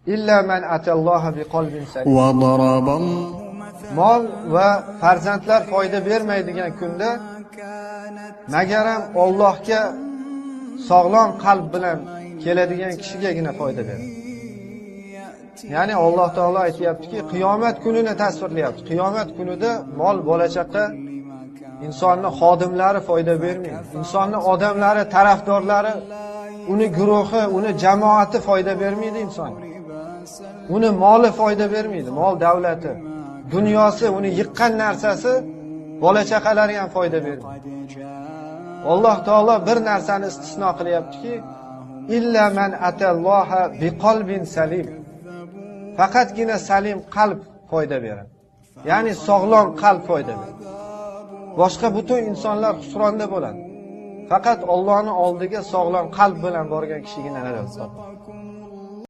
illa man atalloha biqalbin salim. وضرب Mol va farzandlar foyda bermaydigan kunda magaram Allohga sog'lom qalb bilan keladigan kishigagina foyda beradi. Ya'ni Alloh taolo aytayaptiki, qiyomat kunini tasvirlayapti. Qiyomat kunida mol, bola-chaqa, insonning xodimlari foyda bermaydi. Insonning odamlari, tarafdorlari, uni guruhi, uni jamoati foyda bermaydi insonga. Uni moli foyda bermaydi, mol davlati, dunyosi, uni yiqqan narsasi, bola-chaqalari ham foyda bermaydi. Alloh taolo bir narsani istisno qilyaptiki, illa man atalloha biqalbin salim. Faqatgina salim qalb foyda beradi. Ya'ni sog'lom qalb foyda beradi. Boshqa butun insonlar husronda bo'ladi. Faqat Allohning oldiga sog'lom qalb bilan borgan kishigina najot topadi.